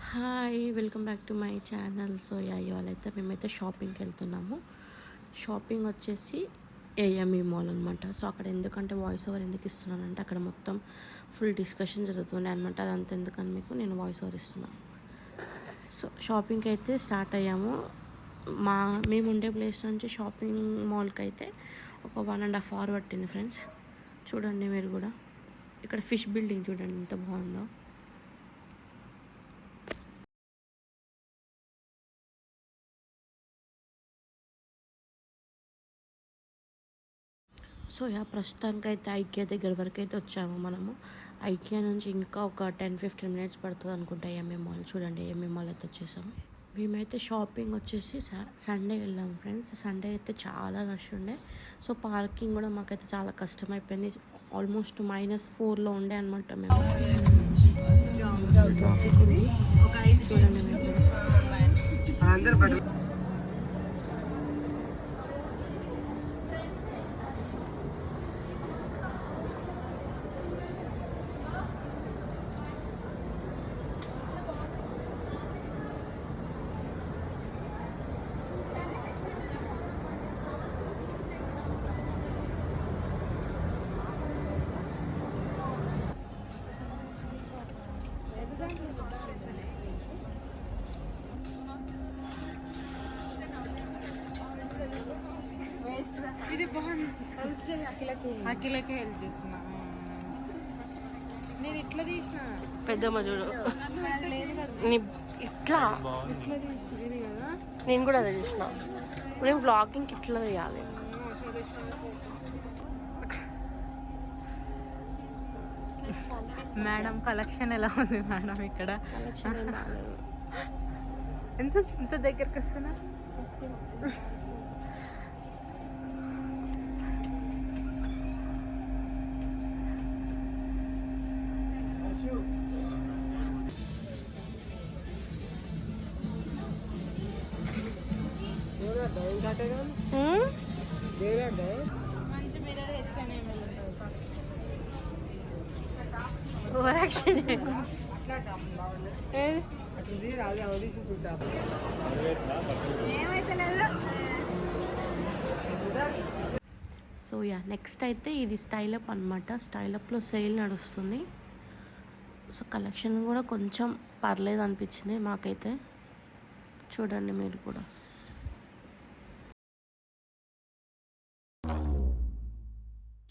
Hi welcome back to my channel. So ఇవాళ అయితే మేమైతే షాపింగ్కి వెళ్తున్నాము. షాపింగ్ వచ్చేసి ఏఎంఈ మాల్ అనమాట. సో అక్కడ ఎందుకంటే వాయిస్ ఓవర్ ఎందుకు ఇస్తున్నానంటే అక్కడ మొత్తం ఫుల్ డిస్కషన్ జరుగుతుంది అనమాట. అదంతా ఎందుకని మీకు నేను వాయిస్ ఓవర్ ఇస్తున్నాను. సో షాపింగ్కి అయితే స్టార్ట్ అయ్యాము. మేము ఉండే ప్లేస్ నుంచి షాపింగ్ మాల్కి అయితే ఒక 1.5 hours పట్టింది ఫ్రెండ్స్. చూడండి మీరు కూడా. ఇక్కడ ఫిష్ బిల్డింగ్ చూడండి ఎంత బాగుందో. సో ప్రస్తుతానికి అయితే ఐకియా దగ్గర వరకు అయితే వచ్చాము మనము. ఐకియా నుంచి ఇంకా ఒక 10-15 minutes పడుతుంది అనుకుంటా ఏఎంఈ మాల్. చూడండి ఏఎంఈ మాల్ అయితే వచ్చేసాము. మేమైతే షాపింగ్ వచ్చేసి సండే వెళ్ళాము ఫ్రెండ్స్. సండే అయితే చాలా రష్ ఉండే. సో పార్కింగ్ కూడా మాకైతే చాలా కష్టమైపోయింది. ఆల్మోస్ట్ -4లో ఉండే అనమాట. మేము ట్రాఫిక్ ఉంది చూడండి మేము. ఇది బాగుంది. అఖిలకి హెల్ప్ చేస్తున్నా. నేను ఇట్లా తీసిన పెద్దమ్మ చూడు ఇట్లా ఇది కదా. నేను కూడా అదే చూసిన. నేను వ్లాగింగ్కి ఇట్లా చేయాలి. మేడం కలెక్షన్ ఎలా ఉంది మేడం ఇక్కడ? ఎంత దగ్గరకు వస్తున్నా. మంచి మిర్రర్ హెచ్ఎన్ఎం సో నెక్స్ట్ అయితే ఇది స్టైలప్ అనమాట. స్టైలప్లో సేల్ నడుస్తుంది. సో కలెక్షన్ కూడా కొంచెం పర్లేదు అనిపించింది మాకైతే. చూడండి మీరు కూడా.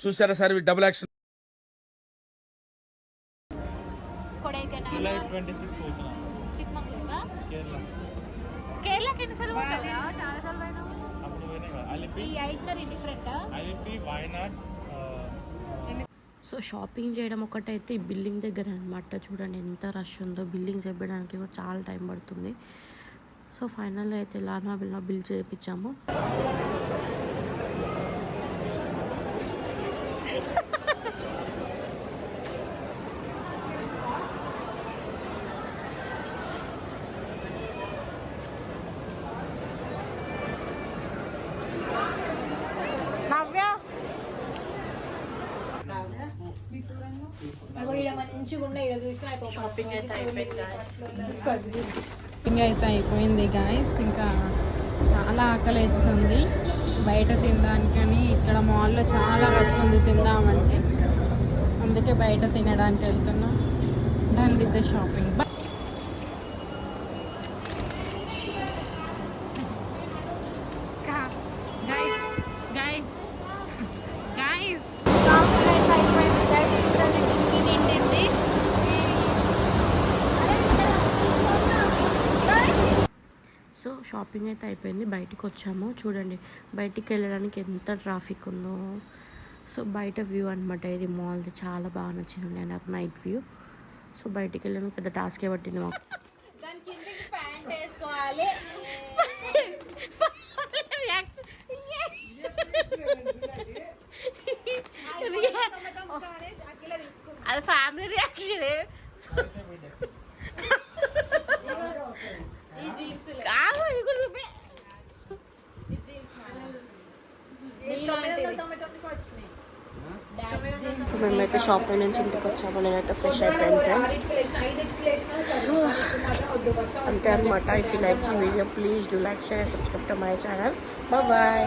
చూసారా sir double action. So shopping చేయడం ఒకటైతే ఈ బిల్డింగ్ దగ్గర అనమాట. చూడండి ఎంత రష్ ఉందో. బిల్డింగ్ చెప్పడానికి కూడా చాలా టైం పడుతుంది. సో ఫైనల్గా అయితే ఎలానో బిల్ చేయించాము. షాపింగ్ అయితే అయిపోయింది గాయస్. ఇంకా చాలా ఆకలి వేస్తుంది బయట తినడానికని. ఇక్కడ మాల్లో చాలా రష్ ఉంది తిందామంటే, అందుకే బయట తినడానికి వెళ్తున్నాం. Done with the shopping. So shopping అయితే అయిపోయింది. బయటకు వచ్చాము. చూడండి బయటికి వెళ్ళడానికి ఎంత ట్రాఫిక్ ఉందో. సో బయట వ్యూ అనమాట ఇది మాల్ది. చాలా బాగా నచ్చింది నాకు నైట్ వ్యూ. సో బయటికి వెళ్ళడానికి పెద్ద టాస్కే పట్టింది మాకు. అది ఫ్యామిలీ రియాక్షన్. సో మేమైతే అయితే షాపింగ్ నుంచి ఇంటికి వచ్చాము. నేనైతే ఫ్రెష్ అయిపోయాను ఫ్రెండ్స్. సో అంతే అనమాట. If you like the video please do like share subscribe to my channel. Bye.